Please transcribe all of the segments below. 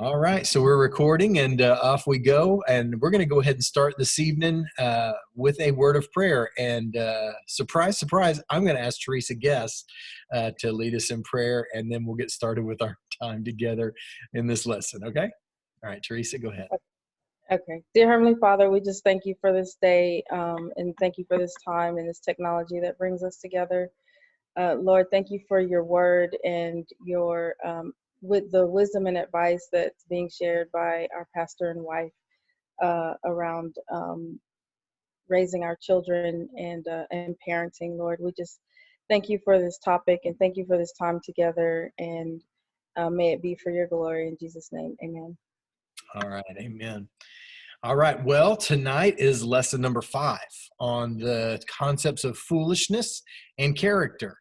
All right, so we're recording and off we go. And we're going to go ahead and start this evening with a word of prayer. And surprise, surprise, I'm going to ask Teresa Guest to lead us in prayer, and then we'll get started with our time together in this lesson, okay? All right, Teresa, go ahead. Okay. Dear Heavenly Father, we just thank you for this day and thank you for this time and this technology that brings us together. Lord, thank you for your word and your with the wisdom and advice that's being shared by our pastor and wife around raising our children and parenting. Lord, we just thank you for this topic and thank you for this time together, and may it be for your glory. In Jesus' name, amen. All right, amen. All right, well, tonight is lesson number 5 on the concepts of foolishness and character.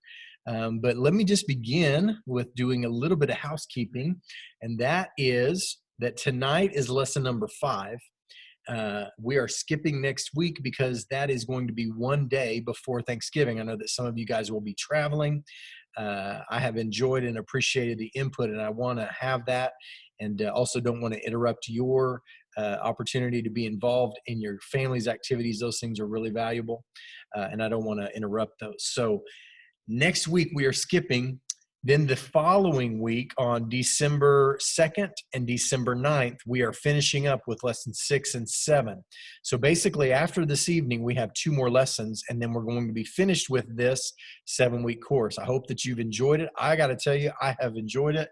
But let me just begin with doing a little bit of housekeeping, and that is that tonight is lesson number 5. We are skipping next week because that is going to be one day before Thanksgiving. I know that some of you guys will be traveling. I have enjoyed and appreciated the input, and I want to have that, and also don't want to interrupt your opportunity to be involved in your family's activities. Those things are really valuable, and I don't want to interrupt those. So next week we are skipping. Then the following week on December 2nd and December 9th, we are finishing up with lesson 6 and 7. So basically after this evening, we have 2 more lessons, and then we're going to be finished with this 7-week course. I hope that you've enjoyed it. I got to tell you, I have enjoyed it.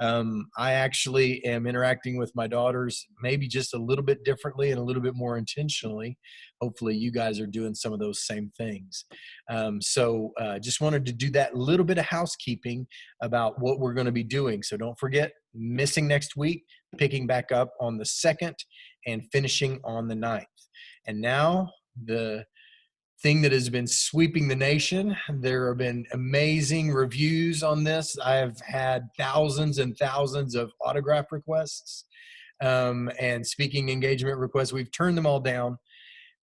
I actually am interacting with my daughters maybe just a little bit differently and a little bit more intentionally. Hopefully you guys are doing some of those same things. So just wanted to do that little bit of housekeeping about what we're going to be doing. So don't forget, missing next week, picking back up on the 2nd and finishing on the 9th. And now the thing that has been sweeping the nation. There have been amazing reviews on this. I've had thousands and thousands of autograph requests and speaking engagement requests. We've turned them all down,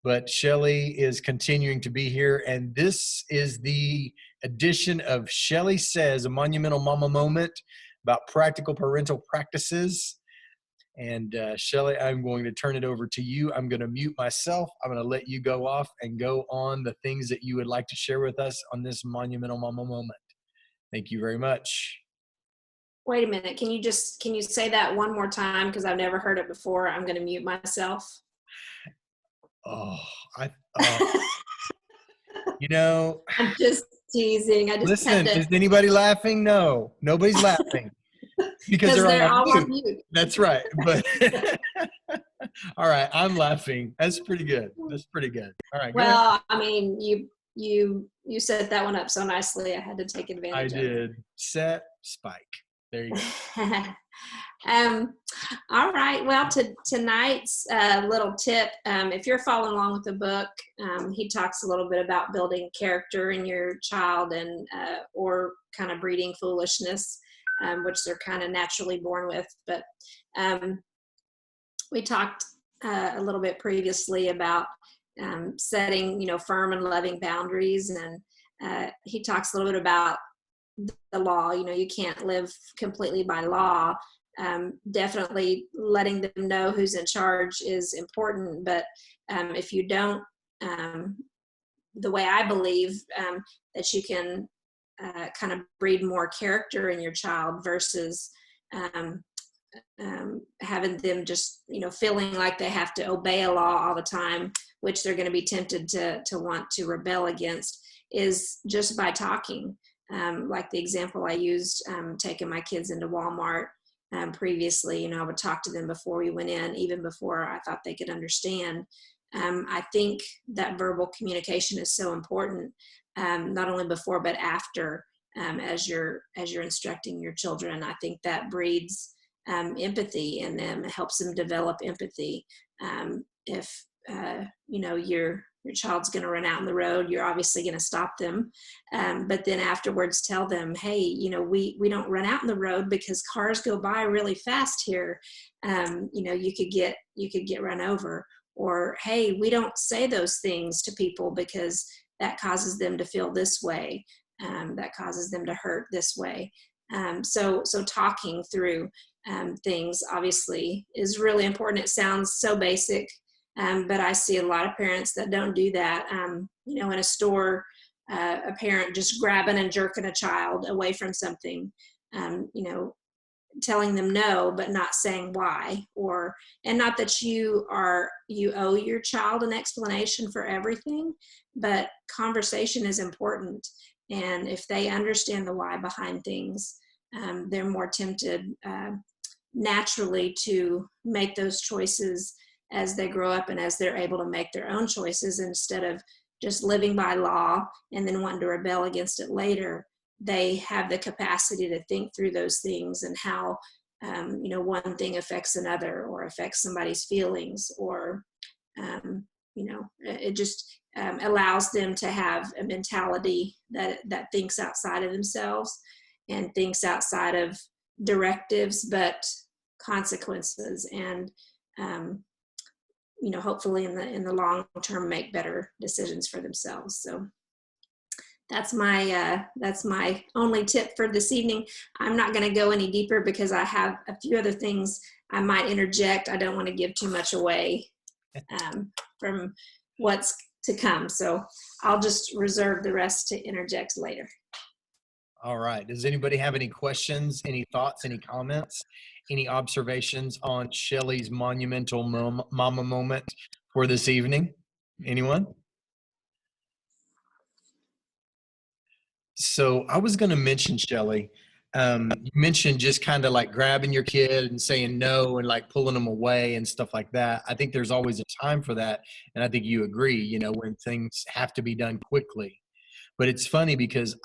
but Shelley is continuing to be here. And this is the edition of Shelley Says, a Monumental Mama Moment about practical parental practices. And Shelley, I'm going to turn it over to you. I'm going to mute myself. I'm going to let you go off and go on the things that you would like to share with us on this Monumental Mama Moment. Thank you very much. Wait a minute. Can you say that one more time? Because I've never heard it before. I'm going to mute myself. Oh, you know. I'm just teasing. I just listen, is anybody laughing? No, nobody's laughing. Because they're all on mute. That's right. But all right, I'm laughing. That's pretty good. That's pretty good. All right. Well, I mean, you set that one up so nicely. I had to take advantage of it. I did. Set, spike. There you go. All right. Well, tonight's little tip, if you're following along with the book, he talks a little bit about building character in your child and or kind of breeding foolishness. Which they're kind of naturally born with. But we talked a little bit previously about setting, firm and loving boundaries. And he talks a little bit about the law. You can't live completely by law. Definitely letting them know who's in charge is important. But if you don't, the way I believe that you can kind of breed more character in your child versus having them just, feeling like they have to obey a law all the time, which they're going to be tempted to want to rebel against, is just by talking. Like the example I used, taking my kids into Walmart previously, I would talk to them before we went in, even before I thought they could understand. I think that verbal communication is so important. Not only before but after, as you're instructing your children. I think that breeds empathy in them. It helps them develop empathy. If your child's going to run out on the road, you're obviously going to stop them, but then afterwards tell them, hey, we don't run out on the road because cars go by really fast here. You could get run over. Or, hey, we don't say those things to people because that causes them to feel this way. That causes them to hurt this way. So talking through, things obviously is really important. It sounds so basic, but I see a lot of parents that don't do that. In a store, a parent just grabbing and jerking a child away from something, telling them no, but not saying why, and not that you owe your child an explanation for everything, but conversation is important. And if they understand the why behind things, they're more tempted naturally to make those choices as they grow up and as they're able to make their own choices, instead of just living by law and then wanting to rebel against it later. They have the capacity to think through those things and how, one thing affects another or affects somebody's feelings, or, it just allows them to have a mentality that thinks outside of themselves and thinks outside of directives, but consequences, and, hopefully in the long term make better decisions for themselves. So that's my only tip for this evening. I'm not going to go any deeper because I have a few other things I might interject. I don't want to give too much away from what's to come. So I'll just reserve the rest to interject later. All right. Does anybody have any questions, any thoughts, any comments, any observations on Shelley's monumental mama moment for this evening? Anyone? So I was going to mention, Shelley, you mentioned just kind of like grabbing your kid and saying no and like pulling them away and stuff like that. I think there's always a time for that. And I think you agree, when things have to be done quickly. But it's funny because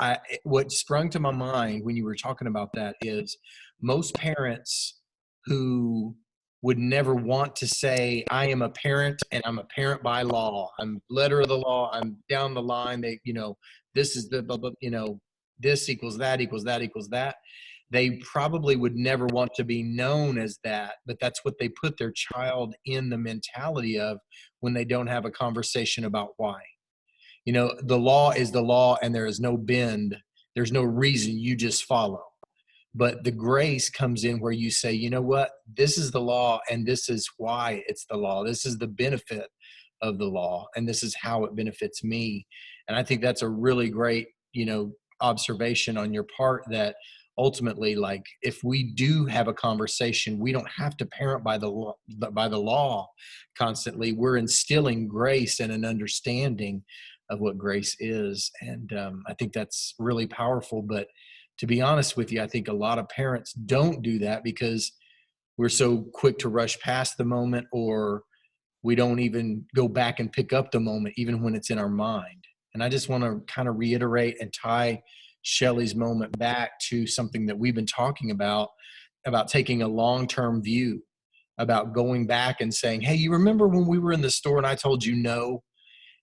what sprung to my mind when you were talking about that is most parents who would never want to say, I am a parent and I'm a parent by law. I'm letter of the law. I'm down the line. This is the, blah, blah, this equals that equals that equals that. They probably would never want to be known as that, but that's what they put their child in the mentality of when they don't have a conversation about why. The law is the law and there is no bend. There's no reason, you just follow. But the grace comes in where you say, you know what, this is the law and this is why it's the law. This is the benefit of the law and this is how it benefits me. And I think that's a really great, observation on your part, that ultimately, like, if we do have a conversation, we don't have to parent by the law constantly. We're instilling grace and an understanding of what grace is. And I think that's really powerful. But to be honest with you, I think a lot of parents don't do that because we're so quick to rush past the moment, or we don't even go back and pick up the moment, even when it's in our mind. And I just want to kind of reiterate and tie Shelley's moment back to something that we've been talking about taking a long-term view, about going back and saying, hey, you remember when we were in the store and I told you no,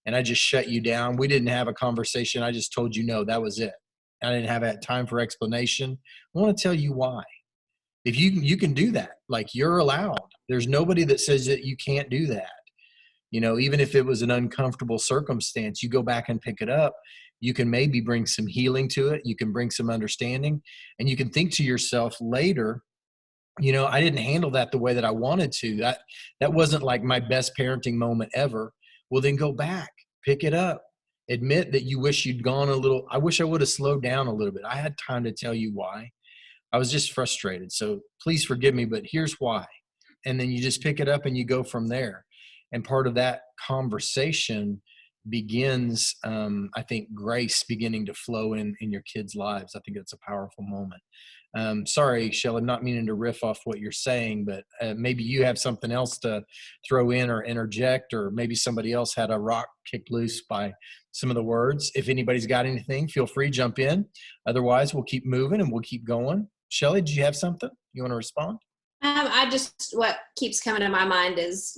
and I just shut you down? We didn't have a conversation. I just told you no, that was it. I didn't have that time for explanation. I want to tell you why. If you can do that, like, you're allowed. There's nobody that says that you can't do that. Even if it was an uncomfortable circumstance, you go back and pick it up. You can maybe bring some healing to it. You can bring some understanding, and you can think to yourself later, I didn't handle that the way that I wanted to. That wasn't like my best parenting moment ever. Well, then go back, pick it up, admit that you wish you'd gone a little. I wish I would have slowed down a little bit. I had time to tell you why. I was just frustrated. So please forgive me, but here's why. And then you just pick it up and you go from there. And part of that conversation begins, I think, grace beginning to flow in your kids' lives. I think it's a powerful moment. Sorry, Shelley, I'm not meaning to riff off what you're saying, but maybe you have something else to throw in or interject, or maybe somebody else had a rock kicked loose by some of the words. If anybody's got anything, feel free, jump in. Otherwise, we'll keep moving and we'll keep going. Shelley, did you have something you want to respond? What keeps coming to my mind is,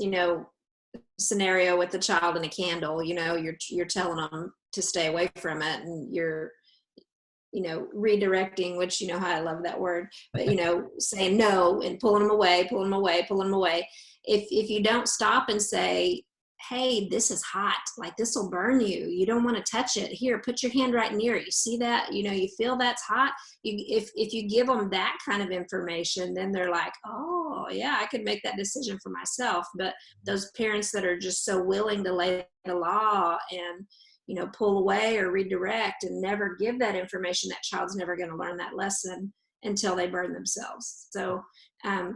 scenario with the child and a candle. You're telling them to stay away from it, and you're redirecting, which how I love that word, but saying no and pulling them away. If you don't stop and say, hey, this is hot, like this will burn you, you don't want to touch it, here, put your hand right near it, you see that, you feel that's hot. If you give them that kind of information, then they're like, oh yeah, I could make that decision for myself. But those parents that are just so willing to lay the law and pull away or redirect and never give that information, that child's never going to learn that lesson until they burn themselves. So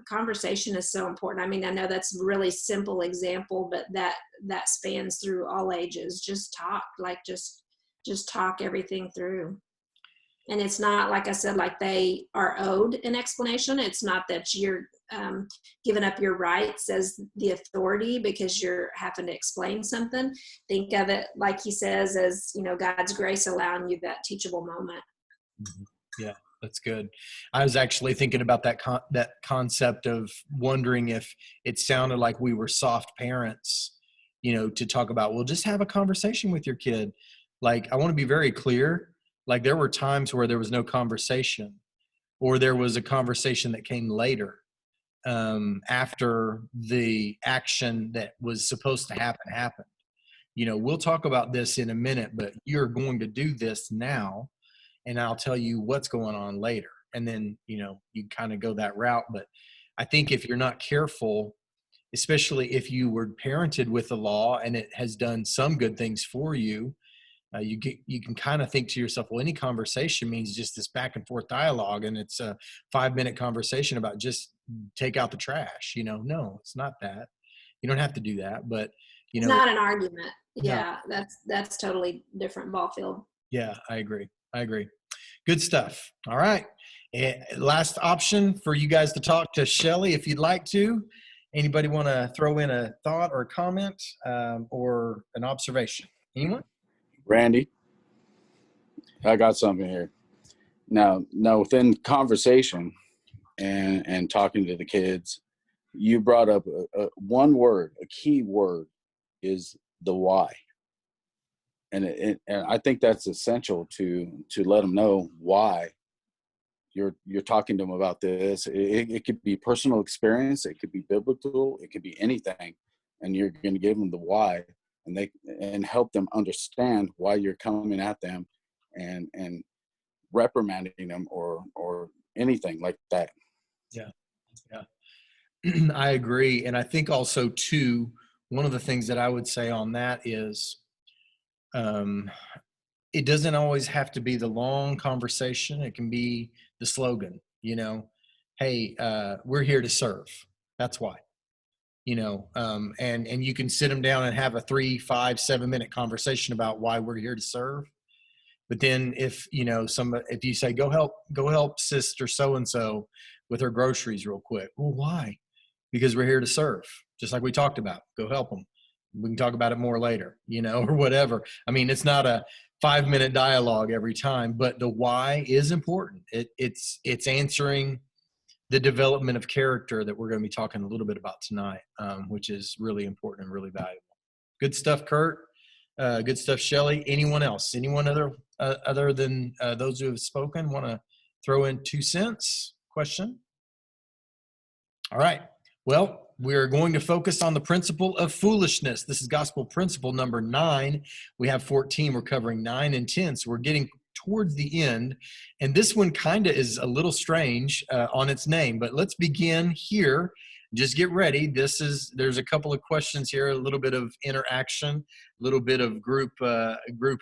conversation is so important. I mean, I know that's a really simple example, but that spans through all ages. Just talk, like just talk everything through. And it's not, like I said, like they are owed an explanation. It's not that you're giving up your rights as the authority because you're having to explain something. Think of it, like he says, as, God's grace allowing you that teachable moment. Mm-hmm. Yeah, that's good. I was actually thinking about that concept of wondering if it sounded like we were soft parents, to talk about, well, just have a conversation with your kid. Like, I want to be very clear. Like, there were times where there was no conversation, or there was a conversation that came later after the action that was supposed to happen happened. We'll talk about this in a minute, but you're going to do this now, and I'll tell you what's going on later. And then, you kind of go that route. But I think if you're not careful, especially if you were parented with the law and it has done some good things for you, you can kind of think to yourself, well, any conversation means just this back and forth dialogue, and it's a 5-minute conversation about just take out the trash. No, it's not that. You don't have to do that, but it's not an argument. No. Yeah, that's totally different ball field. Yeah, I agree. Good stuff. All right. Last option for you guys to talk to Shelly if you'd like to. Anybody want to throw in a thought or a comment or an observation? Anyone? Randy, I got something here. Now within conversation and talking to the kids, you brought up one word, a key word is the why. And I think that's essential to let them know why you're talking to them about this. It could be personal experience, it could be biblical, it could be anything, and you're going to give them the why, and help them understand why you're coming at them and reprimanding them or anything like that. Yeah. I agree. And I think also too, one of the things that I would say on that is it doesn't always have to be the long conversation. It can be the slogan, hey, we're here to serve. That's why. And you can sit them down and have a 3, 5, 7-minute conversation about why we're here to serve. But then if you say, go help sister so-and-so with her groceries real quick. Well, why? Because we're here to serve. Just like we talked about, go help them. We can talk about it more later, or whatever. I mean, it's not a 5-minute dialogue every time, but the why is important. It's answering the development of character that we're going to be talking a little bit about tonight, which is really important and really valuable. Good stuff, Kurt. Good stuff, Shelly. Anyone else? Anyone other than those who have spoken want to throw in 2 cents? Question? All right. Well, we're going to focus on the principle of foolishness. This is gospel principle number 9. We have 14. We're covering 9 and 10. So we're getting towards the end. And this one kind of is a little strange on its name, but let's begin here. Just get ready. There's a couple of questions here, a little bit of interaction, a little bit of group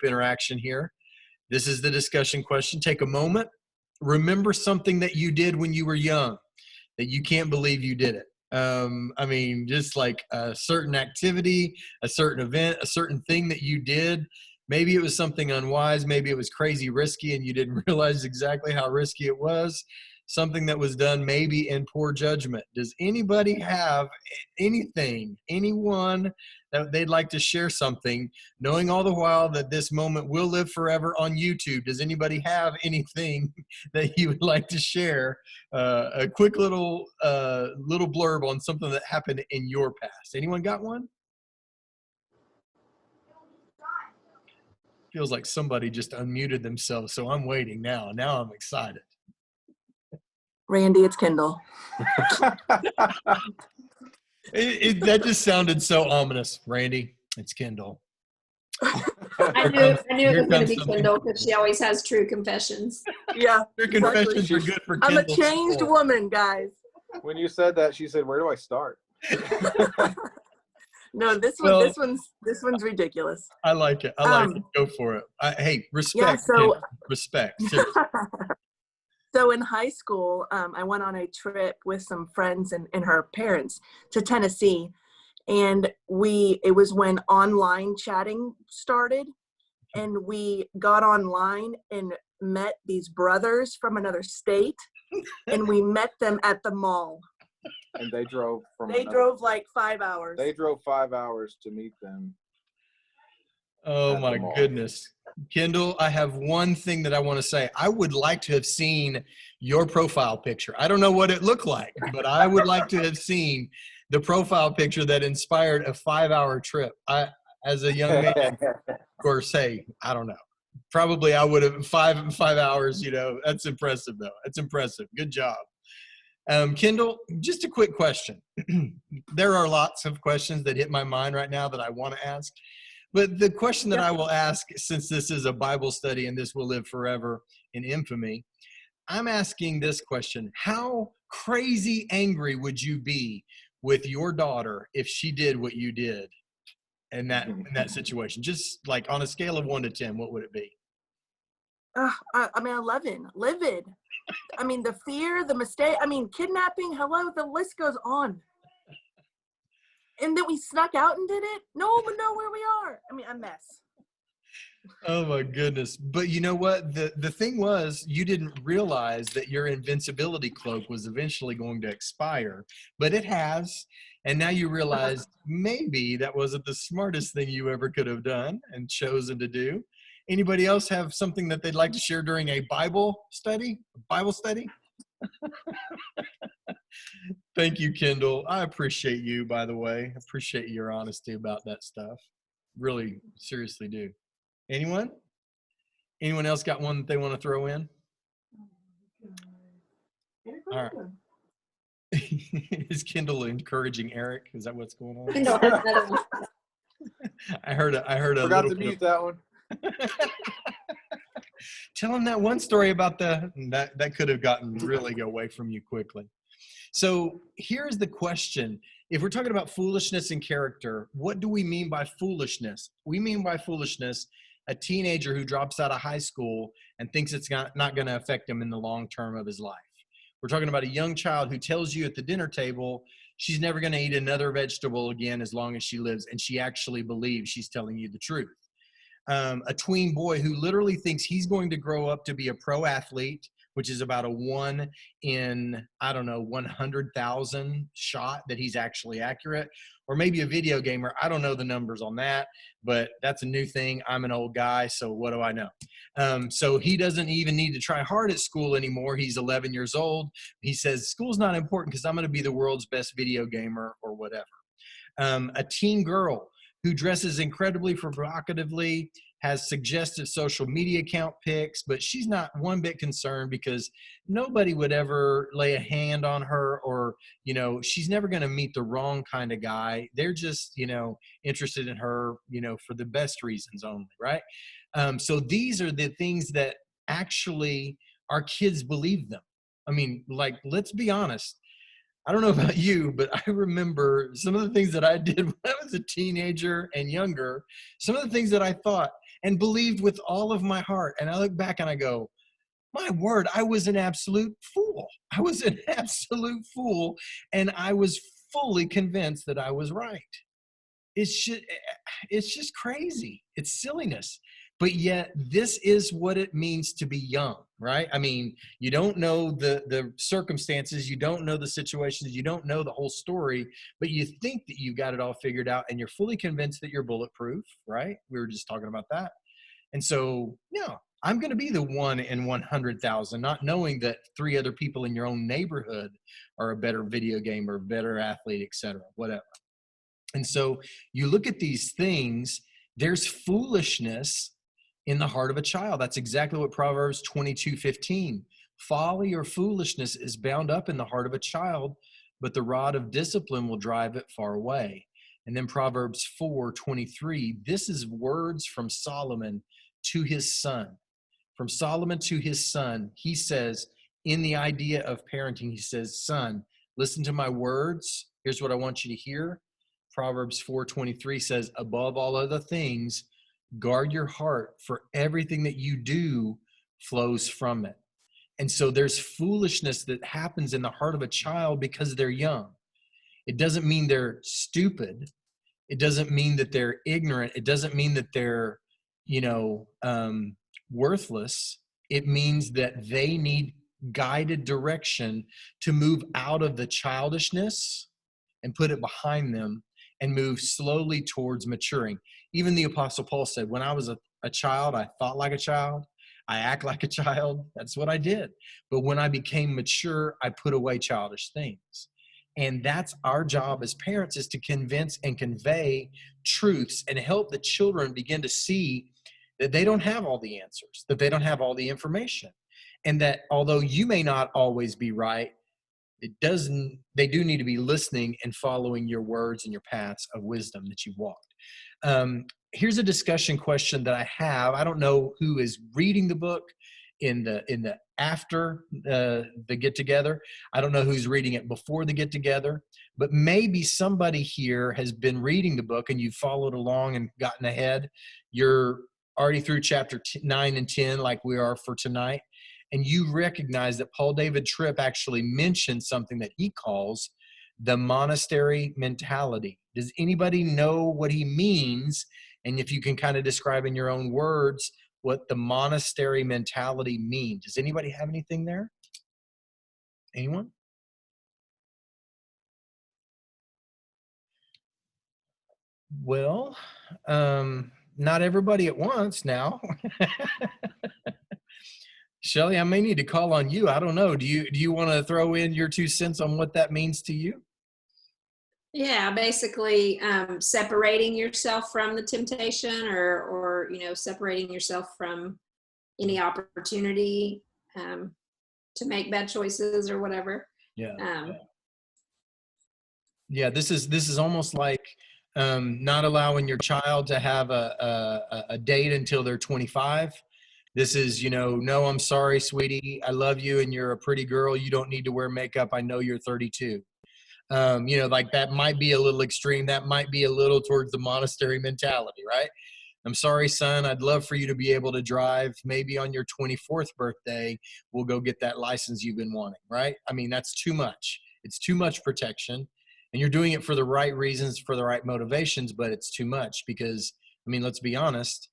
interaction here. This is the discussion question. Take a moment. Remember something that you did when you were young that you can't believe you did it. I mean, just like a certain activity, a certain event, a certain thing that you did. Maybe it was something unwise. Maybe it was crazy risky and you didn't realize exactly how risky it was. Something that was done maybe in poor judgment. Does anybody have anyone that they'd like to share something, knowing all the while that this moment will live forever on YouTube? Does anybody have anything that you would like to share? A quick little blurb on something that happened in your past. Anyone got one? Feels like somebody just unmuted themselves, so I'm waiting now. Now I'm excited. Randy, it's Kendall. That just sounded so ominous, Randy. It's Kendall. I knew it was Here going to comes be something. Kendall because she always has true confessions. Yeah. Your exactly. confessions are good for I'm a Kendall. changed woman, guys. When you said that, she said, "Where do I start?" No, this Well- one's ridiculous. I like it. I like it. Go for it. Hey, respect. so- Kendall. Respect. Seriously. So in high school, I went on a trip with some friends and her parents to Tennessee. And it was when online chatting started. And we got online and met these brothers from another state. And we met them at the mall. And they drove from. They drove like 5 hours. They drove 5 hours to meet them. Oh At my the mall. goodness. Kendall, I have one thing that I want to say. I would like to have seen your profile picture. I don't know what it looked like, but I would like to have seen the profile picture that inspired a 5-hour trip. As a young man, of course, hey, I don't know. Probably I would have 5 hours, that's impressive though. That's impressive. Good job. Kendall, just a quick question. There are lots of questions that hit my mind right now that I want to ask. But the question that I will ask, since this is a Bible study and this will live forever in infamy, I'm asking this question. How crazy angry would you be with your daughter if she did what you did in that situation? Just like on a scale of 1 to 10, what would it be? I mean, 11, livid. I mean, the fear, the mistake, kidnapping, hello, the list goes on. And then we snuck out and did it? No one would know where we are. I mean, a mess. Oh my goodness. But you know what? The thing was, you didn't realize that your invincibility cloak was eventually going to expire, but it has. And now you realize maybe that wasn't the smartest thing you ever could have done and chosen to do. Anybody else have something that they'd like to share during a Bible study? Thank you, Kendall. I appreciate you, by the way. I appreciate your honesty about that stuff. Really, seriously do. Anyone? Anyone else got one that they want to throw in? All right. Is Kendall encouraging Eric? Is that what's going on? Kendall has another one. I heard a Forgot little to bit mute that one. Tell him that one story about that could have gotten really away from you quickly. So here's the question. If we're talking about foolishness and character, what do we mean by foolishness? We mean by foolishness a teenager who drops out of high school and thinks it's not going to affect him in the long term of his life. We're talking about a young child who tells you at the dinner table she's never going to eat another vegetable again as long as she lives, and she actually believes she's telling you the truth. A tween boy who literally thinks he's going to grow up to be a pro athlete, which is about a 1 in, 100,000 shot that he's actually accurate, or maybe a video gamer. I don't know the numbers on that, but that's a new thing. I'm an old guy, so what do I know? So he doesn't even need to try hard at school anymore. He's 11 years old. He says, school's not important because I'm going to be the world's best video gamer or whatever. A teen girl who dresses incredibly provocatively, has suggestive social media account pics, but she's not one bit concerned because nobody would ever lay a hand on her, or, she's never going to meet the wrong kind of guy. They're just, interested in her, for the best reasons only, right? So these are the things that actually our kids believe them. I mean, let's be honest. I don't know about you, but I remember some of the things that I did when I was a teenager and younger, some of the things that I thought and believed with all of my heart. And I look back and I go, my word, I was an absolute fool. I was an absolute fool. And I was fully convinced that I was right. It's just crazy. It's silliness. But yet this is what it means to be young, right? I mean, you don't know the circumstances, you don't know the situations, you don't know the whole story, but you think that you got it all figured out and you're fully convinced that you're bulletproof, right? We were just talking about that. And so, I'm going to be the 1 in 100,000, not knowing that 3 other people in your own neighborhood are a better video gamer, better athlete, etc., whatever. And so you look at these things, there's foolishness in the heart of a child. That's exactly what Proverbs 22:15. Folly or foolishness is bound up in the heart of a child, but the rod of discipline will drive it far away. And then Proverbs 4:23, this is words from Solomon to his son. From Solomon to his son, he says, in the idea of parenting, he says, son, listen to my words. Here's what I want you to hear. Proverbs 4:23 says, above all other things, guard your heart, for everything that you do flows from it. And so there's foolishness that happens in the heart of a child because they're young. It doesn't mean they're stupid. It doesn't mean that they're ignorant. It doesn't mean that they're, worthless. It means that they need guided direction to move out of the childishness and put it behind them and move slowly towards maturing. Even the Apostle Paul said, when I was a child, I thought like a child. I act like a child. That's what I did. But when I became mature, I put away childish things. And that's our job as parents, is to convince and convey truths and help the children begin to see that they don't have all the answers, that they don't have all the information. And that although you may not always be right, they do need to be listening and following your words and your paths of wisdom that you've walked. Here's a discussion question that I have. I don't know who is reading the book in the after the get together. I don't know who's reading it before the get together, but maybe somebody here has been reading the book and you've followed along and gotten ahead. You're already through chapter 9 and 10, like we are for tonight. And you recognize that Paul David Tripp actually mentioned something that he calls the monastery mentality. Does anybody know what he means? And if you can kind of describe in your own words what the monastery mentality means. Does anybody have anything there? Anyone? Well, not everybody at once now. Shelley, I may need to call on you. I don't know. Do you want to throw in your 2 cents on what that means to you? Yeah, basically separating yourself from the temptation, or separating yourself from any opportunity to make bad choices or whatever. Yeah. Yeah. This is almost like not allowing your child to have a date until they're 25. This is, no, I'm sorry, sweetie. I love you and you're a pretty girl. You don't need to wear makeup. I know you're 32. Like that might be a little extreme. That might be a little towards the monastery mentality, right? I'm sorry, son. I'd love for you to be able to drive. Maybe on your 24th birthday, we'll go get that license you've been wanting, right? I mean, that's too much. It's too much protection. And you're doing it for the right reasons, for the right motivations, but it's too much because, let's be honest,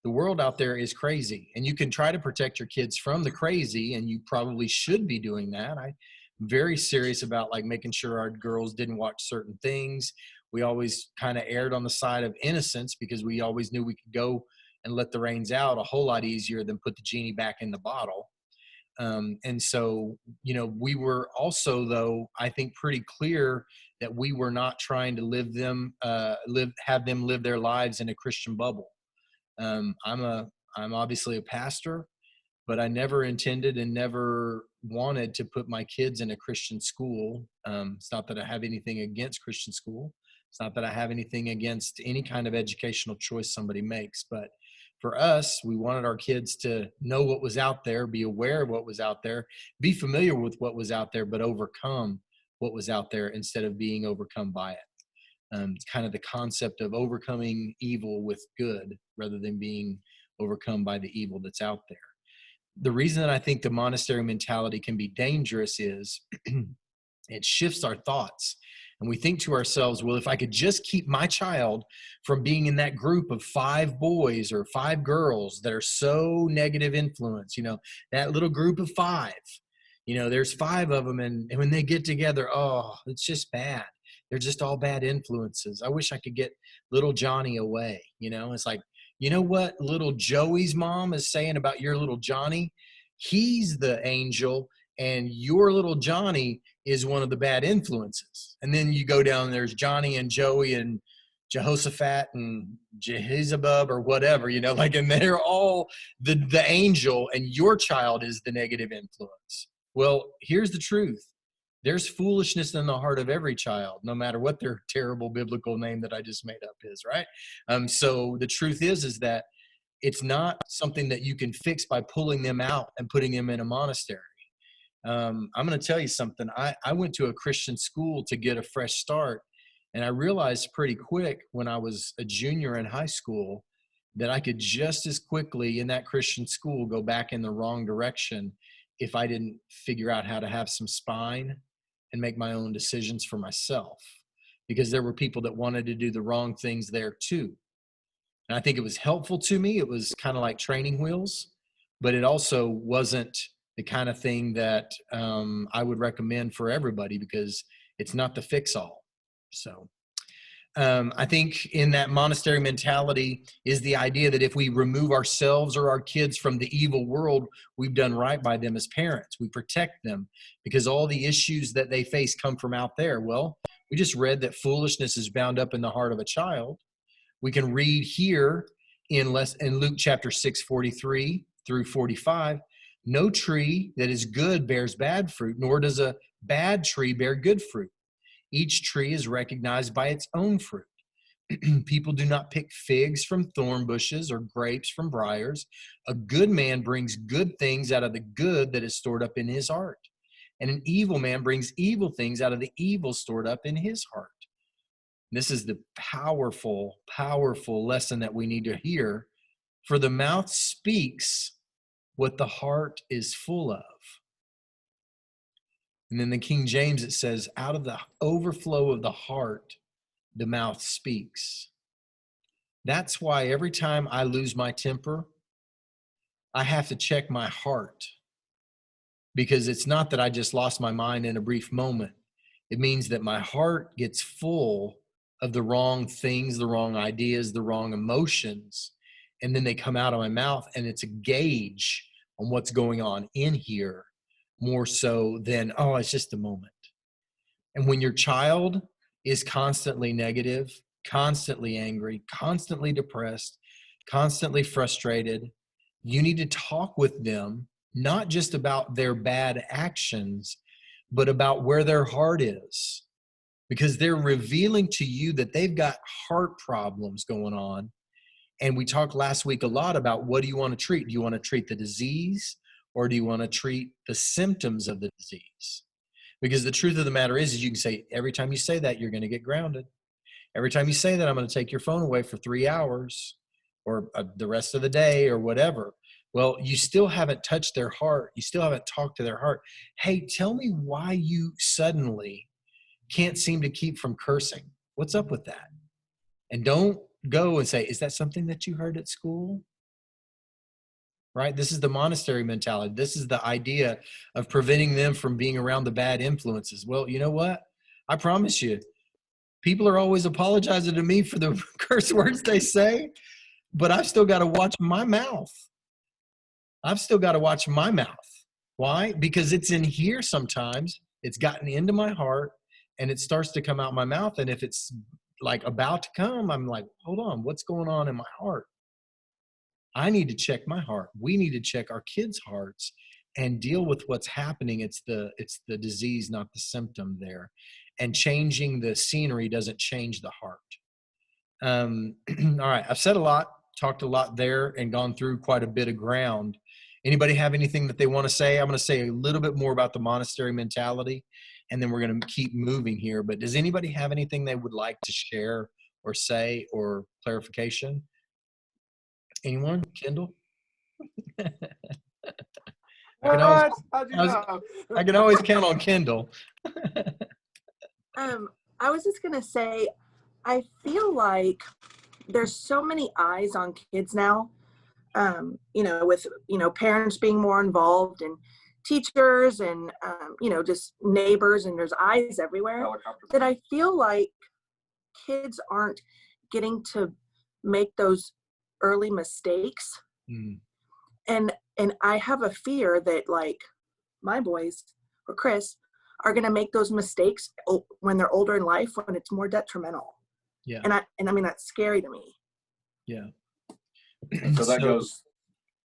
the world out there is crazy. And you can try to protect your kids from the crazy, and you probably should be doing that. I'm very serious about making sure our girls didn't watch certain things. We always kind of erred on the side of innocence because we always knew we could go and let the reins out a whole lot easier than put the genie back in the bottle. And so, we were also, though, I think pretty clear that we were not trying to have them live their lives in a Christian bubble. I'm obviously a pastor, but I never intended and never wanted to put my kids in a Christian school. It's not that I have anything against Christian school. It's not that I have anything against any kind of educational choice somebody makes. But for us, we wanted our kids to know what was out there, be aware of what was out there, be familiar with what was out there, but overcome what was out there instead of being overcome by it. It's kind of the concept of overcoming evil with good rather than being overcome by the evil that's out there. The reason that I think the monastery mentality can be dangerous is it shifts our thoughts. And we think to ourselves, well, if I could just keep my child from being in that group of 5 boys or 5 girls that are so negative influence, that little group of 5, there's 5 of them. And when they get together, oh, it's just bad. They're just all bad influences. I wish I could get little Johnny away. It's like, you know what little Joey's mom is saying about your little Johnny? He's the angel and your little Johnny is one of the bad influences. And then you go down, there's Johnny and Joey and Jehoshaphat and Jehezebub or whatever, and they're all the angel and your child is the negative influence. Well, here's the truth. There's foolishness in the heart of every child, no matter what their terrible biblical name that I just made up is, right? So the truth is that it's not something that you can fix by pulling them out and putting them in a monastery. I'm going to tell you something. I went to a Christian school to get a fresh start, and I realized pretty quick when I was a junior in high school that I could just as quickly in that Christian school go back in the wrong direction if I didn't figure out how to have some spine and make my own decisions for myself, because there were people that wanted to do the wrong things there too. And I think it was helpful to me. It was kind of like training wheels, but it also wasn't the kind of thing that I would recommend for everybody, because it's not the fix all. So I think in that monastery mentality is the idea that if we remove ourselves or our kids from the evil world, we've done right by them as parents. We protect them because all the issues that they face come from out there. Well, we just read that foolishness is bound up in the heart of a child. We can read here in Luke chapter 6:43 through 45, no tree that is good bears bad fruit, nor does a bad tree bear good fruit. Each tree is recognized by its own fruit. People do not pick figs from thorn bushes or grapes from briars. A good man brings good things out of the good that is stored up in his heart, and an evil man brings evil things out of the evil stored up in his heart. This is the powerful, powerful lesson that we need to hear. For the mouth speaks what the heart is full of. And then the King James, it says, out of the overflow of the heart, the mouth speaks. That's why every time I lose my temper, I have to check my heart. Because it's not that I just lost my mind in a brief moment. It means that my heart gets full of the wrong things, the wrong ideas, the wrong emotions. And then they come out of my mouth, and it's a gauge on what's going on in here, more so than, oh, it's just a moment. And when your child is constantly negative, constantly angry, constantly depressed, constantly frustrated, you need to talk with them, not just about their bad actions, but about where their heart is. Because they're revealing to you that they've got heart problems going on. And we talked last week a lot about, what do you want to treat? Do you want to treat the disease, or do you want to treat the symptoms of the disease? Because the truth of the matter is you can say, every time you say that, you're going to get grounded. Every time you say that, I'm going to take your phone away for 3 hours or the rest of the day or whatever. Well, you still haven't touched their heart. You still haven't talked to their heart. Hey, tell me why you suddenly can't seem to keep from cursing. What's up with that? And don't go and say, is that something that you heard at school? Right? This is the monastery mentality. This is the idea of preventing them from being around the bad influences. Well, you know what? I promise you, people are always apologizing to me for the curse words they say, but I've still got to watch my mouth. I've still got to watch my mouth. Why? Because it's in here sometimes. It's gotten into my heart, and it starts to come out my mouth. And if it's like about to come, I'm like, hold on, what's going on in my heart? I need to check my heart. We need to check our kids' hearts and deal with what's happening. It's the disease, not the symptom there. And changing the scenery doesn't change the heart. All right, I've said a lot, talked a lot there, and gone through quite a bit of ground. Anybody have anything that they want to say? I'm going to say a little bit more about the monastery mentality, and then we're going to keep moving here. But does anybody have anything they would like to share or say or clarification? Anyone? Kendall? I What? How'd you know? can always count on Kendall. I was just gonna say, I feel like there's so many eyes on kids now. With parents being more involved, and teachers, and just neighbors, and there's eyes everywhere. That I feel like kids aren't getting to make those early mistakes. And I have a fear that, like, my boys or Chris are going to make those mistakes when they're older in life, when it's more detrimental. Yeah. And I mean, that's scary to me. Yeah. So that goes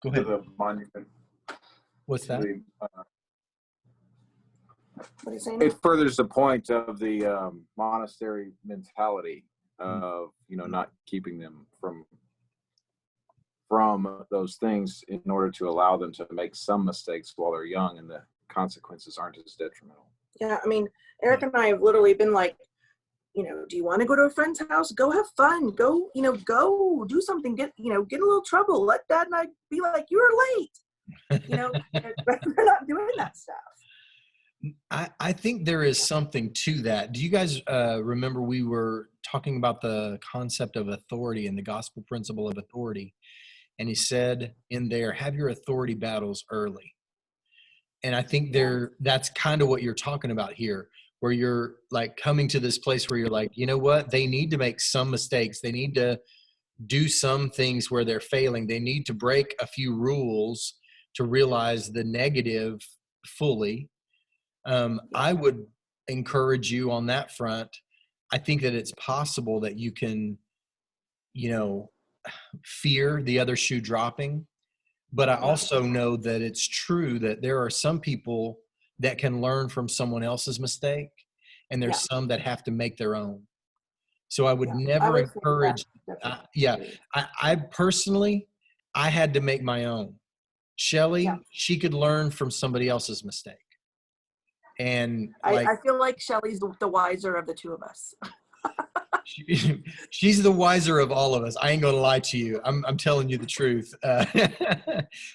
Go to ahead. the monument. What's that? What are you saying? It furthers the point of the monastery mentality of, not keeping them from those things in order to allow them to make some mistakes while they're young and the consequences aren't as detrimental. Yeah, I mean, Eric and I have literally been like, do you want to go to a friend's house? Go have fun. Go, go do something. Get in a little trouble. Let Dad and I be like, you were late. We're not doing that stuff. I think there is something to that. Do you guys remember we were talking about the concept of authority and the gospel principle of authority? And he said in there, have your authority battles early. And I think that's kind of what you're talking about here, where you're like coming to this place where you're like, you know what? They need to make some mistakes. They need to do some things where they're failing. They need to break a few rules to realize the negative fully. I would encourage you on that front. I think that it's possible that you can, fear the other shoe dropping. But I also know that it's true that there are some people that can learn from someone else's mistake, and there's some that have to make their own. So I would never encourage. I personally, I had to make my own. Shelley, she could learn from somebody else's mistake. And I feel like Shelly's the wiser of the two of us. She's the wiser of all of us. I ain't gonna lie to you. I'm telling you the truth.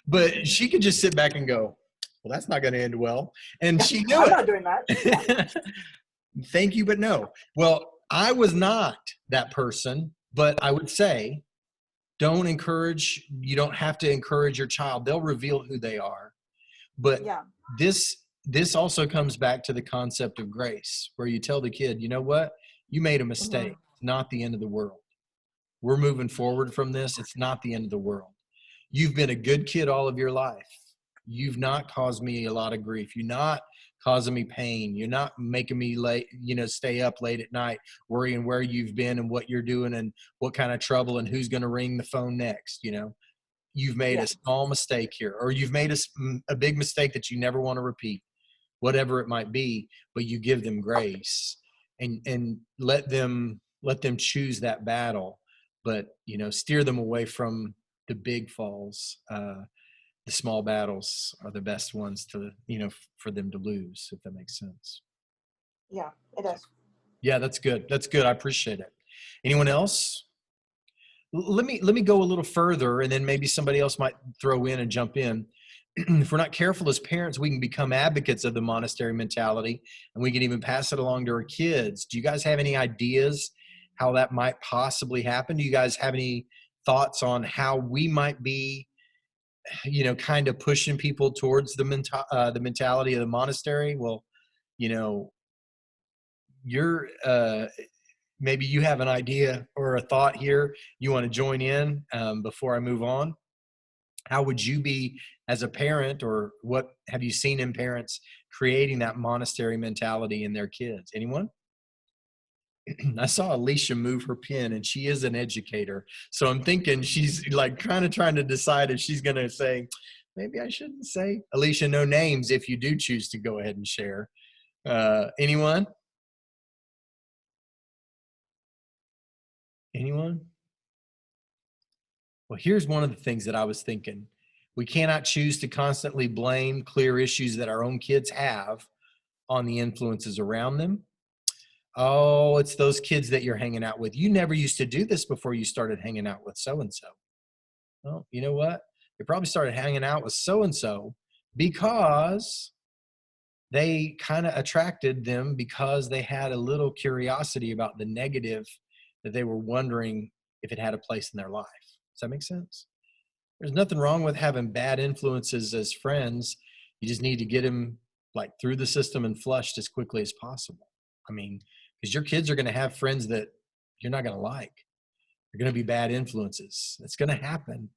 But she could just sit back and go, well, that's not gonna end well. And she knew I'm not doing that. Thank you, but no. Well, I was not that person, but I would say you don't have to encourage your child. They'll reveal who they are. But this also comes back to the concept of grace, where you tell the kid, you know what? You made a mistake. It's not the end of the world. We're moving forward from this. It's not the end of the world. You've been a good kid all of your life. You've not caused me a lot of grief. You're not causing me pain. You're not making me late, stay up late at night, worrying where you've been and what you're doing and what kind of trouble and who's going to ring the phone next. You've made a small mistake here, or you've made a big mistake that you never want to repeat, whatever it might be, but you give them grace and let them choose that battle, but steer them away from the big falls. The small battles are the best ones to for them to lose, if that makes sense. Yeah, it does. Yeah, that's good. I appreciate it. Anyone else? Let me go a little further, and then maybe somebody else might throw in and jump in. If we're not careful as parents, we can become advocates of the monastery mentality, and we can even pass it along to our kids. Do you guys have any ideas how that might possibly happen? Do you guys have any thoughts on how we might be, kind of pushing people towards the mentality of the monastery? Well, you're maybe you have an idea or a thought here you want to join in before I move on. How would you be as a parent, or what have you seen in parents creating that monastery mentality in their kids? Anyone? I saw Alicia move her pen, and she is an educator. So I'm thinking she's like kind of trying to decide if she's going to say, maybe I shouldn't say. Alicia, no names if you do choose to go ahead and share. Anyone? Anyone? Well, here's one of the things that I was thinking. We cannot choose to constantly blame clear issues that our own kids have on the influences around them. Oh, it's those kids that you're hanging out with. You never used to do this before you started hanging out with so-and-so. Well, you know what? You probably started hanging out with so-and-so because they kind of attracted them because they had a little curiosity about the negative that they were wondering if it had a place in their life. Does that make sense? There's nothing wrong with having bad influences as friends. You just need to get them like through the system and flushed as quickly as possible. I mean, because your kids are going to have friends that you're not going to like. They're going to be bad influences. That's going to happen.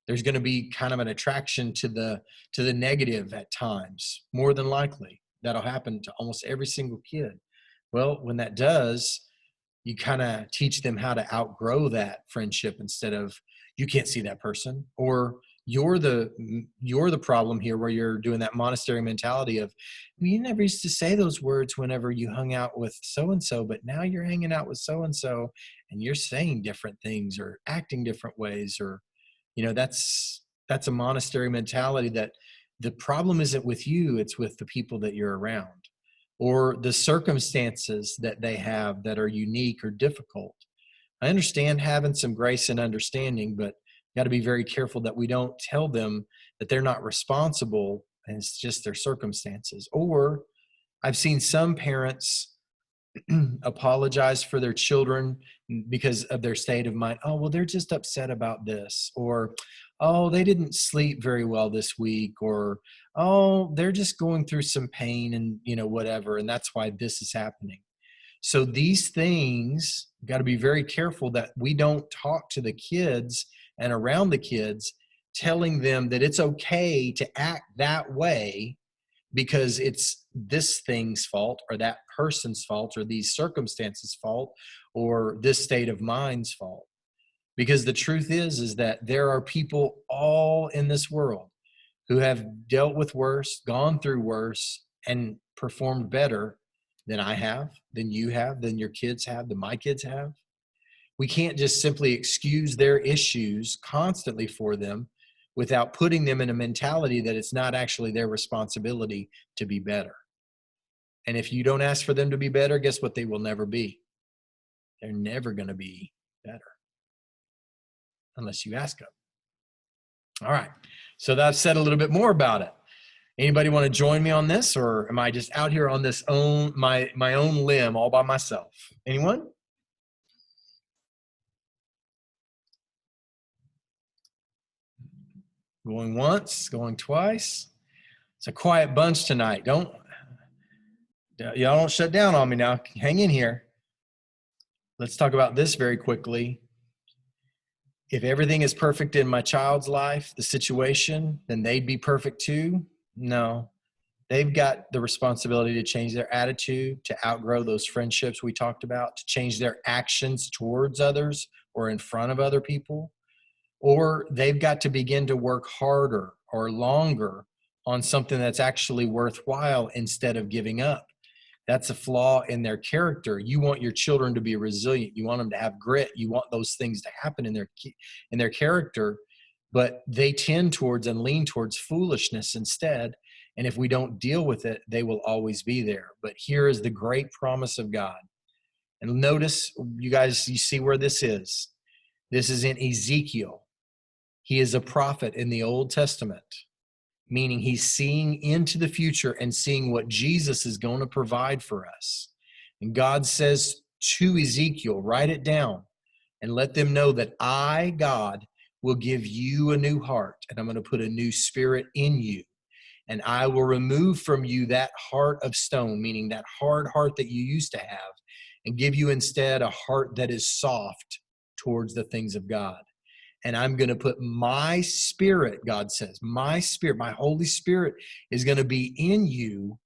There's going to be kind of an attraction to the negative at times. More than likely, that'll happen to almost every single kid. Well, when that does, you kind of teach them how to outgrow that friendship instead of, you can't see that person, or You're the problem here, where you're doing that monastery mentality of, well, you never used to say those words whenever you hung out with so and so, but now you're hanging out with so and so and you're saying different things or acting different ways. Or that's a monastery mentality, that the problem isn't with you, it's with the people that you're around, or the circumstances that they have that are unique or difficult. I understand having some grace and understanding, but got to be very careful that we don't tell them that they're not responsible and it's just their circumstances. Or I've seen some parents apologize for their children because of their state of mind. Oh, well, they're just upset about this. Or, oh, they didn't sleep very well this week. Or, oh, they're just going through some pain and, whatever. And that's why this is happening. So these things, got to be very careful that we don't talk to the kids and around the kids, telling them that it's okay to act that way because it's this thing's fault or that person's fault or these circumstances' fault or this state of mind's fault. Because the truth is that there are people all in this world who have dealt with worse, gone through worse, and performed better than I have, than you have, than your kids have, than my kids have. We can't just simply excuse their issues constantly for them without putting them in a mentality that it's not actually their responsibility to be better. And if you don't ask for them to be better, guess what? They will never be. They're never going to be better unless you ask them. All right. So that said a little bit more about it. Anybody want to join me on this, or am I just out here on this my own limb all by myself? Anyone? Going once, going twice. It's a quiet bunch tonight. Y'all don't shut down on me now. Hang in here. Let's talk about this very quickly. If everything is perfect in my child's life, the situation, then they'd be perfect too? No. They've got the responsibility to change their attitude, to outgrow those friendships we talked about, to change their actions towards others or in front of other people. Or they've got to begin to work harder or longer on something that's actually worthwhile instead of giving up. That's a flaw in their character. You want your children to be resilient. You want them to have grit. You want those things to happen in their character, but they tend towards and lean towards foolishness instead. And if we don't deal with it, they will always be there. But here is the great promise of God. And notice, you guys, you see where this is. This is in Ezekiel. He is a prophet in the Old Testament, meaning he's seeing into the future and seeing what Jesus is going to provide for us. And God says to Ezekiel, write it down and let them know that I, God, will give you a new heart, and I'm going to put a new spirit in you. And I will remove from you that heart of stone, meaning that hard heart that you used to have, and give you instead a heart that is soft towards the things of God. And I'm going to put my spirit, God says, my spirit, my Holy Spirit is going to be in you,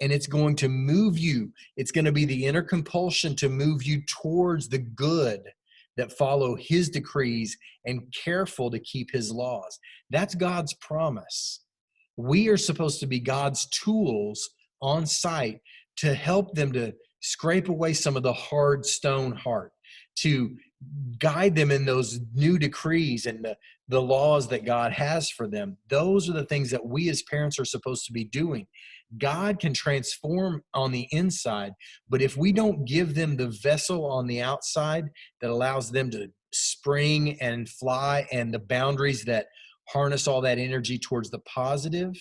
and it's going to move you. It's going to be the inner compulsion to move you towards the good that follow his decrees and careful to keep his laws. That's God's promise. We are supposed to be God's tools on site to help them to scrape away some of the hard stone heart, to guide them in those new decrees and the laws that God has for them. Those are the things that we as parents are supposed to be doing. God can transform on the inside, but if we don't give them the vessel on the outside that allows them to spring and fly, and the boundaries that harness all that energy towards the positive,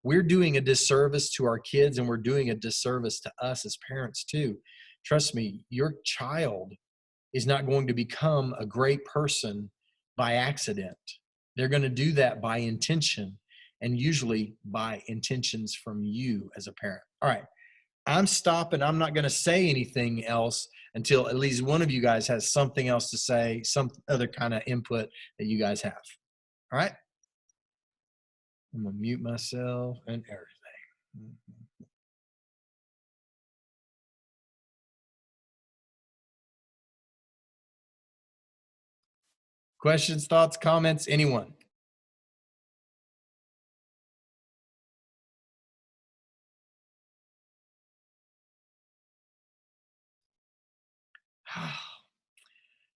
we're doing a disservice to our kids, and we're doing a disservice to us as parents too. Trust me, your child is not going to become a great person by accident. They're going to do that by intention, and usually by intentions from you as a parent. All right, I'm stopping. I'm not going to say anything else until at least one of you guys has something else to say, some other kind of input that you guys have. All right? I'm going to mute myself and everything. Questions, thoughts, comments, anyone?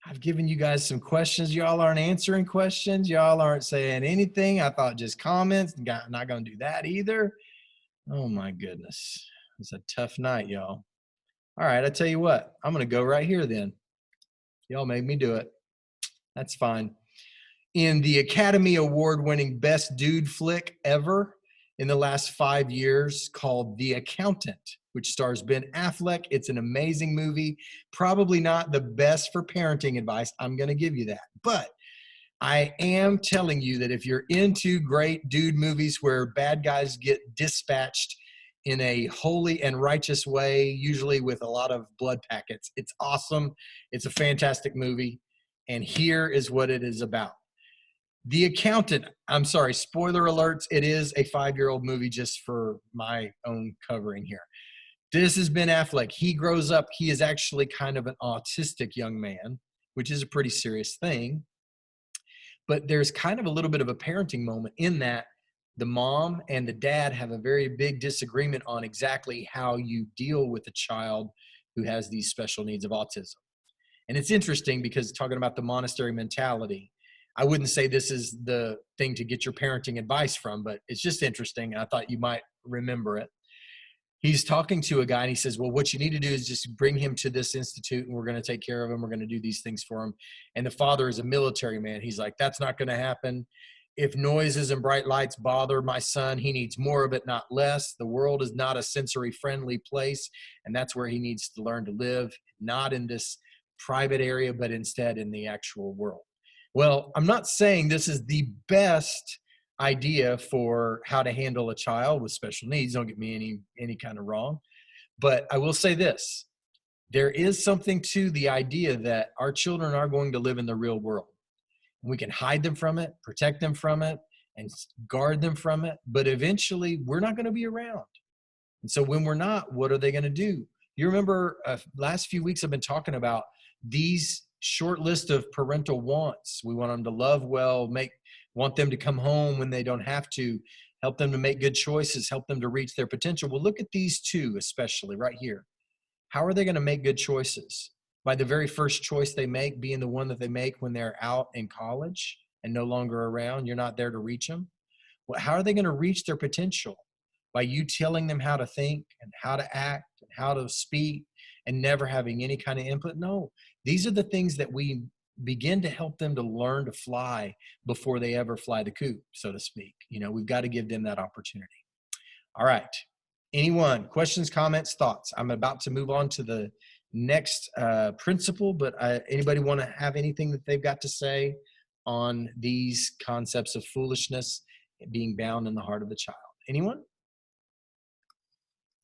I've given you guys some questions. Y'all aren't answering questions. Y'all aren't saying anything. I thought just comments. Not going to do that either. Oh my goodness. It's a tough night, y'all. All right, I tell you what, I'm going to go right here then. Y'all made me do it. That's fine. In the Academy Award winning Best Dude Flick ever in the last 5 years called The Accountant, which stars Ben Affleck. It's an amazing movie. Probably not the best for parenting advice. I'm going to give you that. But I am telling you that if you're into great dude movies where bad guys get dispatched in a holy and righteous way, usually with a lot of blood packets, it's awesome. It's a fantastic movie. And here is what it is about. The Accountant, I'm sorry, spoiler alerts, it is a 5-year-old movie just for my own covering here. This is Ben Affleck. He grows up, he is actually kind of an autistic young man, which is a pretty serious thing. But there's kind of a little bit of a parenting moment in that the mom and the dad have a very big disagreement on exactly how you deal with a child who has these special needs of autism. And it's interesting because talking about the monastery mentality, I wouldn't say this is the thing to get your parenting advice from, but it's just interesting. I thought you might remember it. He's talking to a guy and he says, well, what you need to do is just bring him to this institute and we're going to take care of him. We're going to do these things for him. And the father is a military man. He's like, that's not going to happen. If noises and bright lights bother my son, he needs more of it, not less. The world is not a sensory friendly place. And that's where he needs to learn to live, not in this private area, but instead in the actual world. Well, I'm not saying this is the best idea for how to handle a child with special needs. Don't get me any kind of wrong. But I will say this. There is something to the idea that our children are going to live in the real world. We can hide them from it, protect them from it, and guard them from it. But eventually, we're not going to be around. And so when we're not, what are they going to do? You remember last few weeks I've been talking about these short list of parental wants. We want them to love well, want them to come home when they don't have to, help them to make good choices, help them to reach their potential. Well, look at these two, especially right here. How are they going to make good choices? By the very first choice they make being the one that they make when they're out in college and no longer around. You're not there to reach them. Well, how are they going to reach their potential? By you telling them how to think and how to act and how to speak and never having any kind of input? No, these are the things that we begin to help them to learn to fly before they ever fly the coop, so to speak. We've got to give them that opportunity. All right. Anyone, questions, comments, thoughts? I'm about to move on to the next principle, but anybody want to have anything that they've got to say on these concepts of foolishness being bound in the heart of the child? Anyone?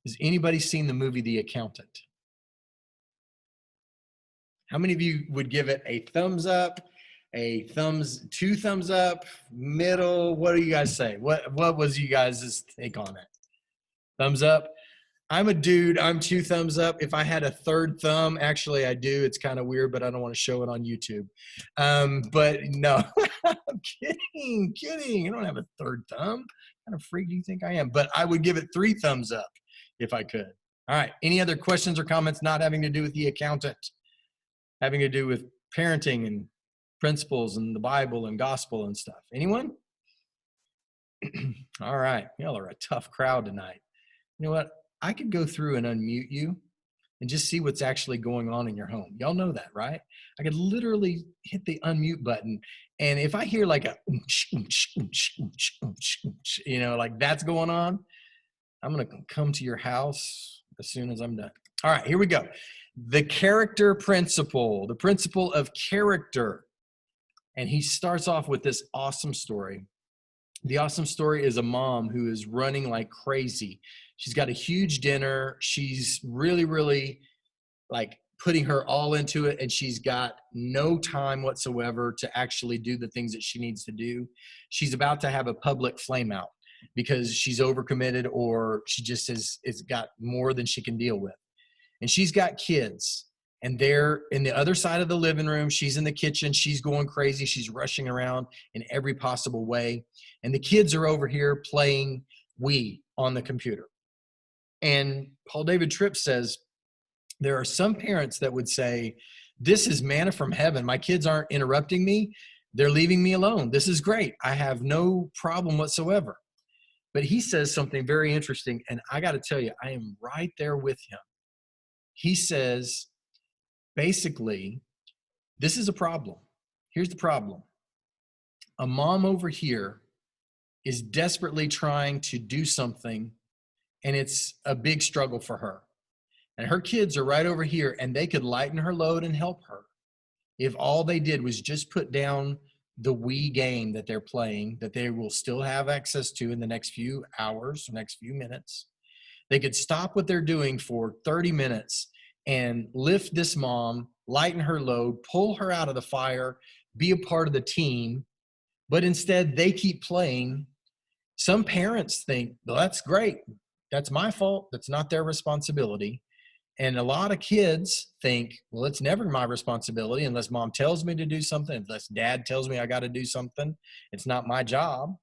Has anybody seen the movie The Accountant? How many of you would give it a thumbs up, two thumbs up, middle? What do you guys say? What was you guys' take on it? Thumbs up? I'm a dude. I'm 2 thumbs up. If I had a third thumb, actually I do. It's kind of weird, but I don't want to show it on YouTube. But no, I'm kidding. I don't have a third thumb. What kind of freak do you think I am? But I would give it 3 thumbs up if I could. All right. Any other questions or comments not having to do with The Accountant? Having to do with parenting and principles and the Bible and gospel and stuff. Anyone? All right. Y'all are a tough crowd tonight. You know what? I could go through and unmute you and just see what's actually going on in your home. Y'all know that, right? I could literally hit the unmute button. And if I hear like a, like that's going on, I'm going to come to your house as soon as I'm done. All right, here we go. The character principle, the principle of character. And he starts off with this awesome story. The awesome story is a mom who is running like crazy. She's got a huge dinner. She's really, really like putting her all into it. And she's got no time whatsoever to actually do the things that she needs to do. She's about to have a public flame out because she's overcommitted or she just has got more than she can deal with. And she's got kids. And they're in the other side of the living room. She's in the kitchen. She's going crazy. She's rushing around in every possible way. And the kids are over here playing Wii on the computer. And Paul David Tripp says, There are some parents that would say, this is manna from heaven. My kids aren't interrupting me. They're leaving me alone. This is great. I have no problem whatsoever. But he says something very interesting. And I got to tell you, I am right there with him. He says, basically, this is a problem. Here's the problem. A mom over here is desperately trying to do something, and it's a big struggle for her. And her kids are right over here, and they could lighten her load and help her if all they did was just put down the Wii game that they're playing, that they will still have access to in the next few hours, next few minutes. They could stop what they're doing for 30 minutes and lift this mom, lighten her load, pull her out of the fire, be a part of the team. But instead, they keep playing. Some parents think, well, that's great. That's my fault. That's not their responsibility. And a lot of kids think, well, it's never my responsibility unless mom tells me to do something, unless dad tells me I got to do something. It's not my job.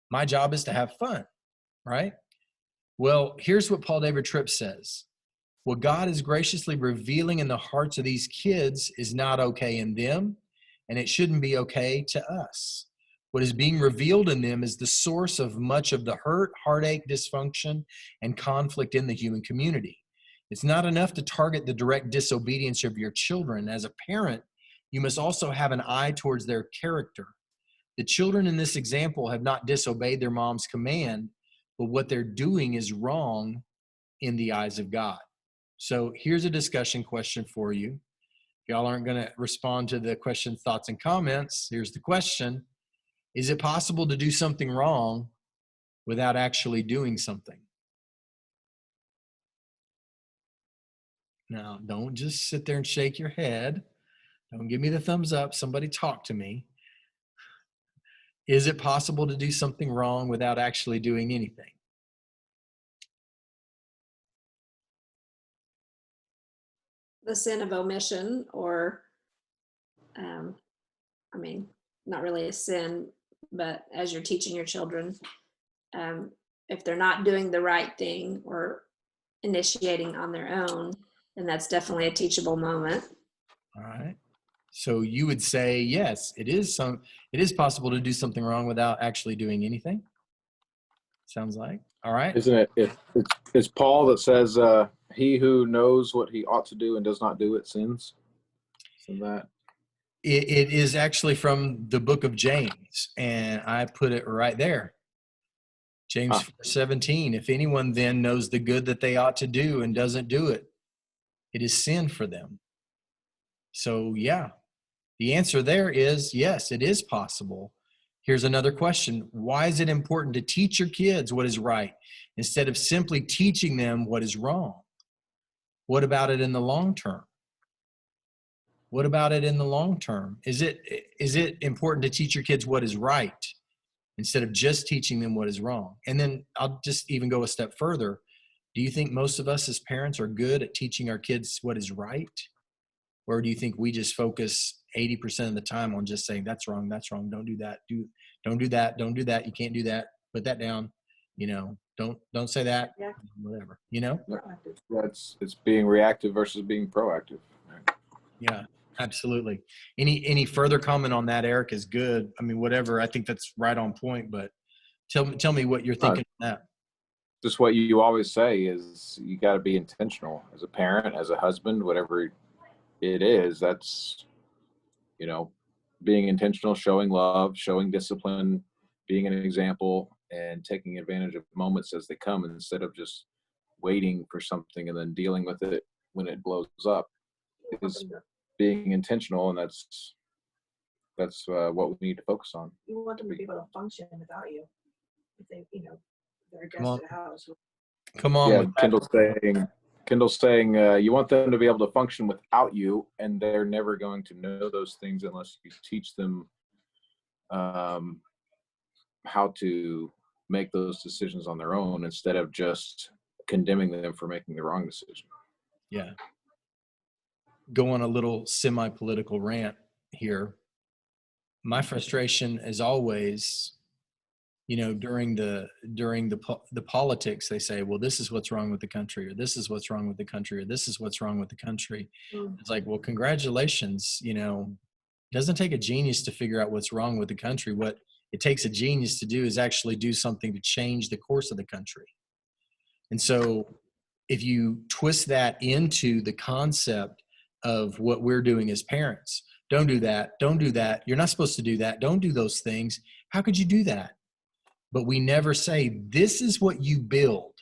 My job is to have fun, right? Well, here's what Paul David Tripp says. What God is graciously revealing in the hearts of these kids is not okay in them, and it shouldn't be okay to us. What is being revealed in them is the source of much of the hurt, heartache, dysfunction, and conflict in the human community. It's not enough to target the direct disobedience of your children. As a parent, you must also have an eye towards their character. The children in this example have not disobeyed their mom's command, but what they're doing is wrong in the eyes of God. So here's a discussion question for you. Y'all aren't going to respond to the question, thoughts, and comments. Here's the question. Is it possible to do something wrong without actually doing something? Now, don't just sit there and shake your head. Don't give me the thumbs up. Somebody talk to me. Is it possible to do something wrong without actually doing anything? The sin of omission, or, I mean, not really a sin, but as you're teaching your children, if they're not doing the right thing or initiating on their own, then that's definitely a teachable moment. All right. So you would say, yes, it is possible to do something wrong without actually doing anything. Sounds like. All right. Isn't it? It's Paul that says, "He who knows what he ought to do and does not do it sins." Isn't that? It is actually from the book of James, and I put it right there. James 4:17. If anyone then knows the good that they ought to do and doesn't do it, it is sin for them. So yeah, the answer there is yes, it is possible. Here's another question. Why is it important to teach your kids what is right instead of simply teaching them what is wrong? What about it in the long term? What about it in the long term? Is it important to teach your kids what is right instead of just teaching them what is wrong? And then I'll just even go a step further. Do you think most of us as parents are good at teaching our kids what is right? Or do you think we just focus 80% of the time on just saying, that's wrong, don't do that, don't do that, you can't do that, put that down, don't say that, Yeah. whatever, It's being reactive versus being proactive. Yeah, absolutely. Any further comment on that, Eric, is good. I mean, whatever, I think that's right on point, but tell me what you're thinking on that. Just what you always say is you got to be intentional as a parent, as a husband, whatever it is. That's, being intentional, showing love, showing discipline, being an example, and taking advantage of moments as they come instead of just waiting for something and then dealing with it when it blows up. Is being intentional, and that's what we need to focus on. You want them to be able to function without you. If they, they're a guest Come on. at a house. Come on. Yeah, with that. Kendall's saying you want them to be able to function without you, and they're never going to know those things unless you teach them how to make those decisions on their own instead of just condemning them for making the wrong decision. Yeah. Go on a little semi-political rant here. My frustration, as always, during the politics, they say, well, this is what's wrong with the country, or this is what's wrong with the country, or this is what's wrong with the country. It's like, well, congratulations. It doesn't take a genius to figure out what's wrong with the country. What it takes a genius to do is actually do something to change the course of the country. And so if you twist that into the concept of what we're doing as parents, don't do that, don't do that, you're not supposed to do that, don't do those things. How could you do that? But we never say, this is what you build.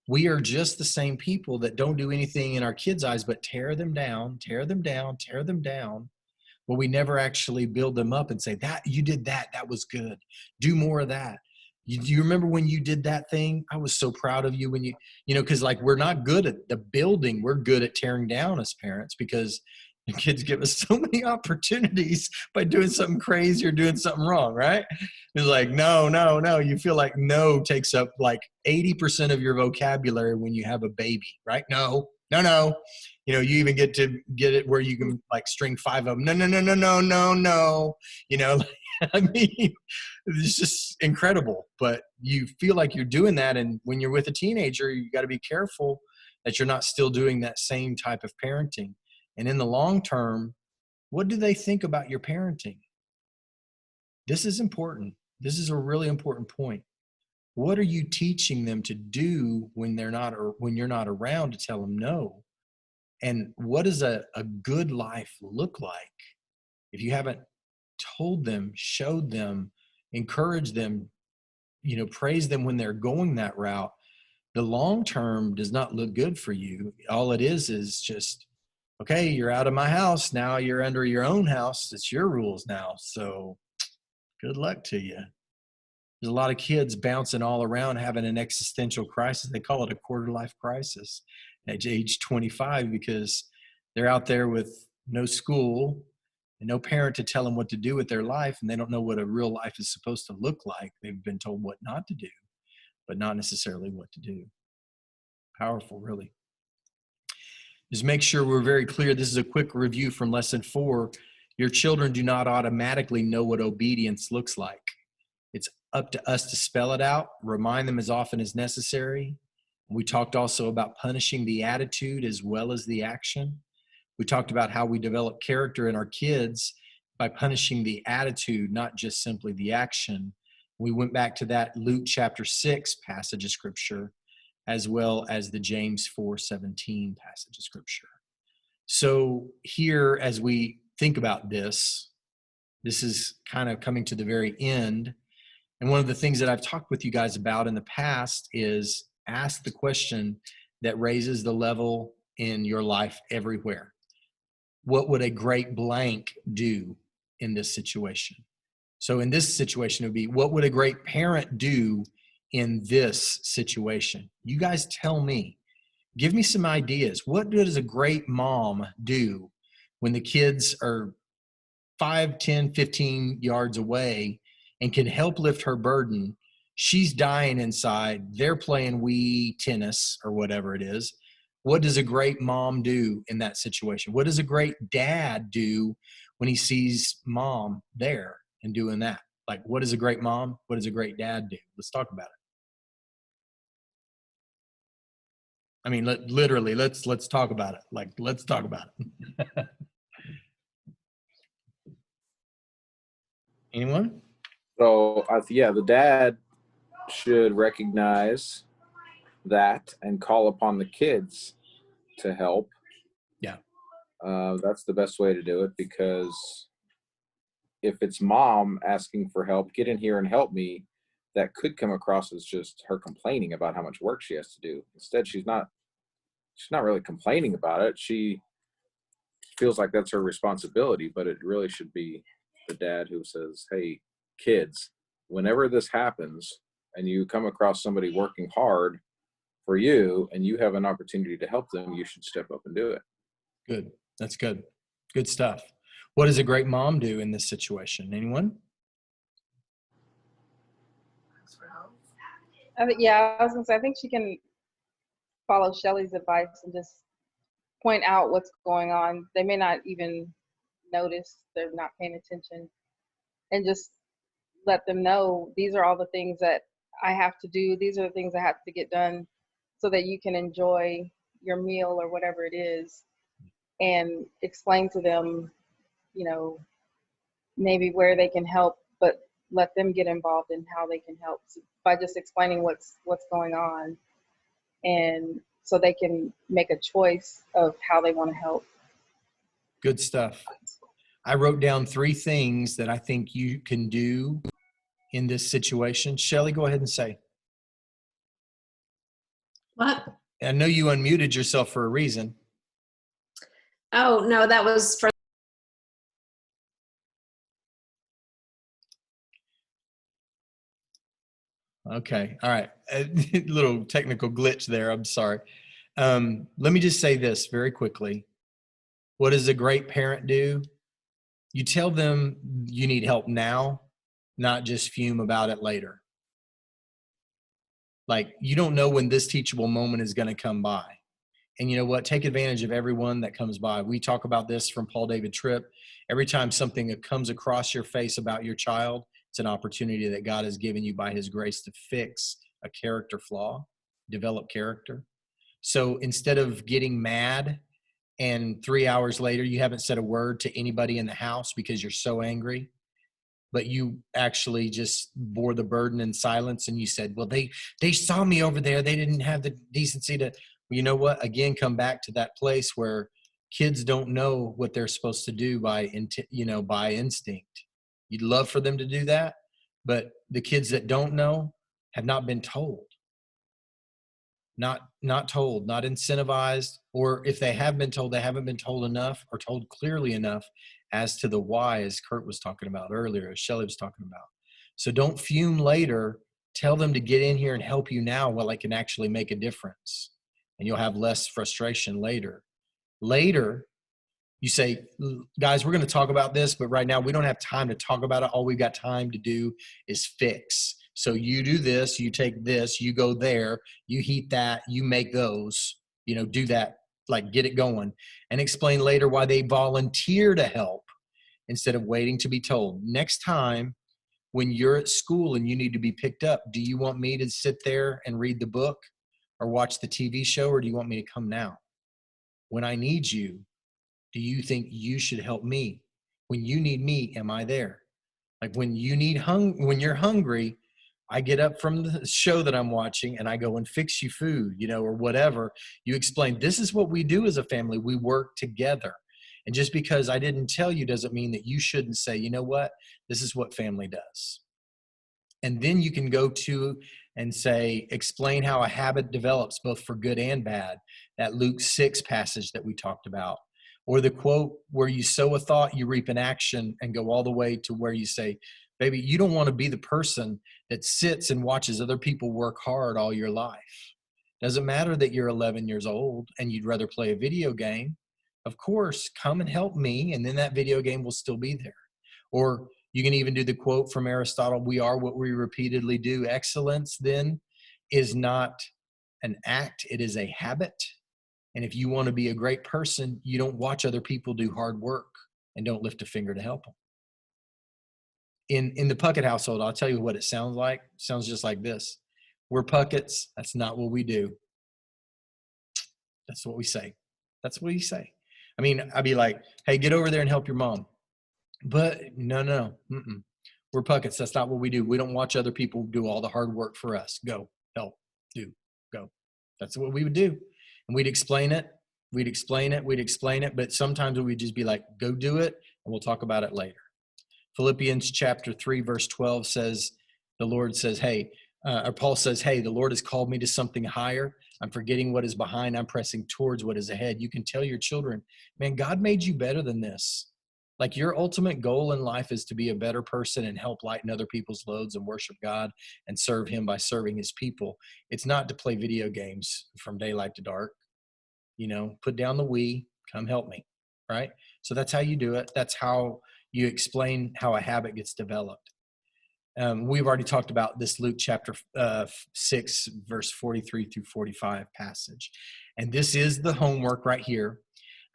We are just the same people that don't do anything in our kids' eyes but tear them down, tear them down, tear them down. But we never actually build them up and say, that you did that was good. Do more of that. You remember when you did that thing? I was so proud of you when because like we're not good at the building. We're good at tearing down as parents because the kids give us so many opportunities by doing something crazy or doing something wrong, right? It's like, no. You feel like no takes up like 80% of your vocabulary when you have a baby, right? No. You even get it where you can like string 5 of them. No. I mean, it's just incredible. But you feel like you're doing that. And when you're with a teenager, you got to be careful that you're not still doing that same type of parenting. And in the long term, what do they think about your parenting? This is important. This is a really important point. What are you teaching them to do when they're not, or when you're not around to tell them no? And what does a good life look like? If you haven't told them, showed them, encouraged them, praise them when they're going that route, the long term does not look good for you. All it is just, okay, you're out of my house. Now you're under your own house. It's your rules now. So good luck to you. There's a lot of kids bouncing all around having an existential crisis. They call it a quarter life crisis at age 25 because they're out there with no school and no parent to tell them what to do with their life. And they don't know what a real life is supposed to look like. They've been told what not to do, but not necessarily what to do. Powerful, really. Just make sure we're very clear. This is a quick review from lesson 4. Your children do not automatically know what obedience looks like. It's up to us to spell it out, remind them as often as necessary. We talked also about punishing the attitude as well as the action. We talked about how we develop character in our kids by punishing the attitude, not just simply the action. We went back to that Luke chapter 6 passage of scripture, as well as the James 4:17 passage of scripture. So here, as we think about this is kind of coming to the very end. And one of the things that I've talked with you guys about in the past is ask the question that raises the level in your life everywhere. What would a great blank do in this situation? So in this situation, it would be, what would a great parent do in this situation? You guys tell me. Give me some ideas. What does a great mom do when the kids are 5, 10, 15 yards away and can help lift her burden? She's dying inside. They're playing Wii tennis or whatever it is. What does a great mom do in that situation? What does a great dad do when he sees mom there and doing that? Like, what is a great mom? What does a great dad do? Let's talk about it. I mean, literally, let's talk about it. Like, let's talk about it. Anyone? So the dad should recognize that and call upon the kids to help. Yeah. That's the best way to do it, because if it's mom asking for help, get in here and help me, that could come across as just her complaining about how much work she has to do. Instead, she's not really complaining about it. She feels like that's her responsibility, but it really should be the dad who says, hey, kids, whenever this happens and you come across somebody working hard for you and you have an opportunity to help them, you should step up and do it. Good. That's good. Good stuff. What does a great mom do in this situation? Anyone? I was gonna say, I think she can follow Shelley's advice and just point out what's going on. They may not even notice, they're not paying attention, and just let them know these are all the things that I have to do. These are the things that have to get done so that you can enjoy your meal or whatever it is, and explain to them, you know, maybe where they can help, but let them get involved in how they can help by just explaining what's going on, and so they can make a choice of how they want to help. Good stuff. I wrote down 3 things that I think you can do in this situation. Shelly, go ahead and say. What? I know you unmuted yourself for a reason. Oh, no, that was for. Okay. All right. A little technical glitch there. I'm sorry. Let me just say this very quickly. What does a great parent do? You tell them you need help now, not just fume about it later. Like, you don't know when this teachable moment is going to come by. And you know what? Take advantage of everyone that comes by. We talk about this from Paul David Tripp. Every time something that comes across your face about your child, it's an opportunity that God has given you by his grace to fix a character flaw, develop character. So instead of getting mad and 3 hours later, you haven't said a word to anybody in the house because you're so angry, but you actually just bore the burden in silence, and you said, well, they saw me over there. They didn't have the decency to, you know what? Again, come back to that place where kids don't know what they're supposed to do by instinct. You'd love for them to do that, but the kids that don't know have not been told. Not told, not incentivized, or if they have been told, they haven't been told enough or told clearly enough as to the why, as Kurt was talking about earlier, as Shelley was talking about. So don't fume later. Tell them to get in here and help you now while it can actually make a difference. And you'll have less frustration later. Later, you say, guys, we're going to talk about this, but right now we don't have time to talk about it. All we've got time to do is fix. So you do this, you take this, you go there, you heat that, you make those, do that, like get it going, and explain later why they volunteer to help instead of waiting to be told. Next time when you're at school and you need to be picked up, do you want me to sit there and read the book or watch the TV show, or do you want me to come now? When I need you, do you think you should help me? When you need me, am I there? Like when you're hungry, I get up from the show that I'm watching and I go and fix you food, or whatever. You explain, this is what we do as a family. We work together. And just because I didn't tell you doesn't mean that you shouldn't say, you know what, this is what family does. And then you can go to and say, explain how a habit develops both for good and bad. That Luke 6 passage that we talked about. Or the quote where you sow a thought, you reap an action, and go all the way to where you say, baby, you don't want to be the person that sits and watches other people work hard all your life. Doesn't matter that you're 11 years old and you'd rather play a video game. Of course, come and help me, and then that video game will still be there. Or you can even do the quote from Aristotle, we are what we repeatedly do. Excellence then is not an act, it is a habit. And if you want to be a great person, you don't watch other people do hard work and don't lift a finger to help them. In the Puckett household, I'll tell you what it sounds like. It sounds just like this. We're Pucketts. That's not what we do. That's what we say. That's what you say. I mean, I'd be like, hey, get over there and help your mom. But no. We're Pucketts. That's not what we do. We don't watch other people do all the hard work for us. Go, help, do, go. That's what we would do. And we'd explain it. But sometimes we'd just be like, go do it, and we'll talk about it later. Philippians chapter 3, verse 12 says, Paul says, hey, the Lord has called me to something higher. I'm forgetting what is behind. I'm pressing towards what is ahead. You can tell your children, man, God made you better than this. Like your ultimate goal in life is to be a better person and help lighten other people's loads and worship God and serve him by serving his people. It's not to play video games from daylight to dark. Put down the Wii, come help me, right? So that's how you do it. That's how you explain how a habit gets developed. We've already talked about this Luke chapter 6, verse 43 through 45 passage. And this is the homework right here.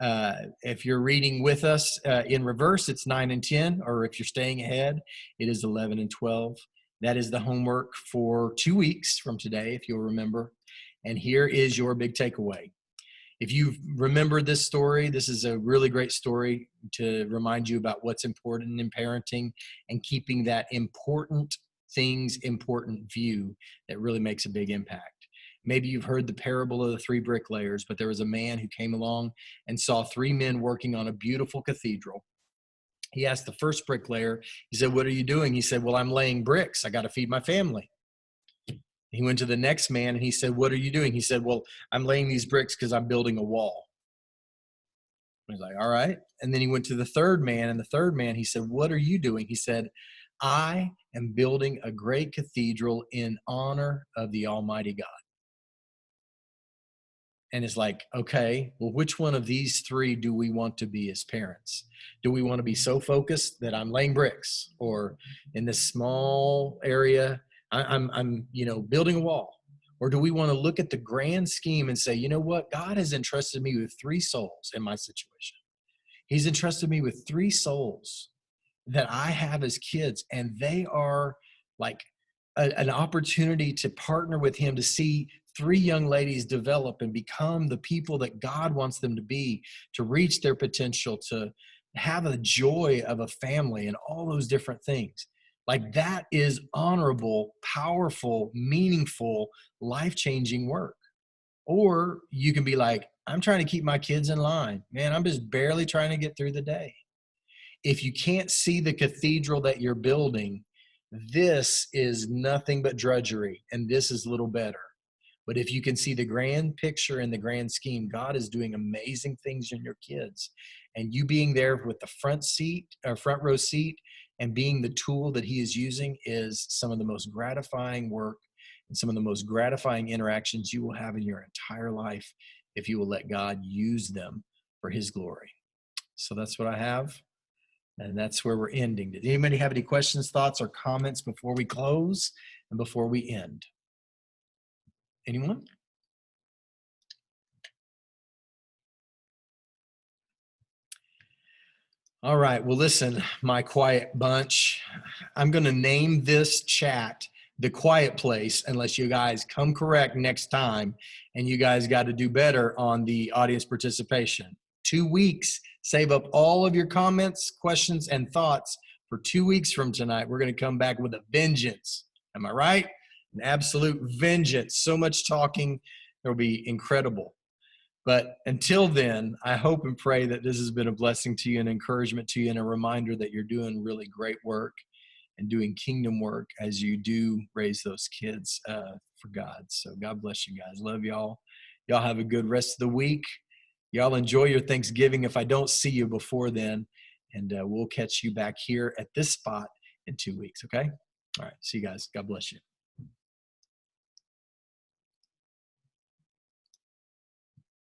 If you're reading with us in reverse, it's 9 and 10, or if you're staying ahead, it is 11 and 12. That is the homework for 2 weeks from today, if you'll remember. And here is your big takeaway. If you remember this story, this is a really great story to remind you about what's important in parenting and keeping that important things important view that really makes a big impact. Maybe you've heard the parable of the 3 bricklayers, but there was a man who came along and saw 3 men working on a beautiful cathedral. He asked the first bricklayer, he said, "What are you doing?" He said, "Well, I'm laying bricks. I got to feed my family." He went to the next man and he said, "What are you doing?" He said, "Well, I'm laying these bricks because I'm building a wall." He's like, "All right." And then he went to the third man, and the third man, he said, "What are you doing?" He said, "I am building a great cathedral in honor of the Almighty God." And it's like, okay, well, which one of these 3 do we want to be as parents? Do we want to be so focused that I'm laying bricks, or in this small area, I'm building a wall? Or do we want to look at the grand scheme and say, you know what? God has entrusted me with 3 souls in my situation. He's entrusted me with 3 souls that I have as kids, and they are like an opportunity to partner with him to see 3 young ladies develop and become the people that God wants them to be, to reach their potential, to have a joy of a family and all those different things. Like, that is honorable, powerful, meaningful, life-changing work. Or you can be like, I'm trying to keep my kids in line. Man, I'm just barely trying to get through the day. If you can't see the cathedral that you're building, this is nothing but drudgery, and this is little better. But if you can see the grand picture and the grand scheme, God is doing amazing things in your kids. And you being there with the front row seat, and being the tool that he is using is some of the most gratifying work and some of the most gratifying interactions you will have in your entire life if you will let God use them for his glory. So that's what I have. And that's where we're ending. Did anybody have any questions, thoughts, or comments before we close and before we end? Anyone? All right. Well, listen, my quiet bunch, I'm going to name this chat the quiet place unless you guys come correct next time, and you guys got to do better on the audience participation. 2 weeks. Save up all of your comments, questions, and thoughts for 2 weeks from tonight. We're going to come back with a vengeance. Am I right? An absolute vengeance. So much talking. It'll be incredible. But until then, I hope and pray that this has been a blessing to you, an encouragement to you, and a reminder that you're doing really great work and doing kingdom work as you do raise those kids for God. So God bless you guys. Love y'all. Y'all have a good rest of the week. Y'all enjoy your Thanksgiving if I don't see you before then. And we'll catch you back here at this spot in 2 weeks, okay? All right. See you guys. God bless you.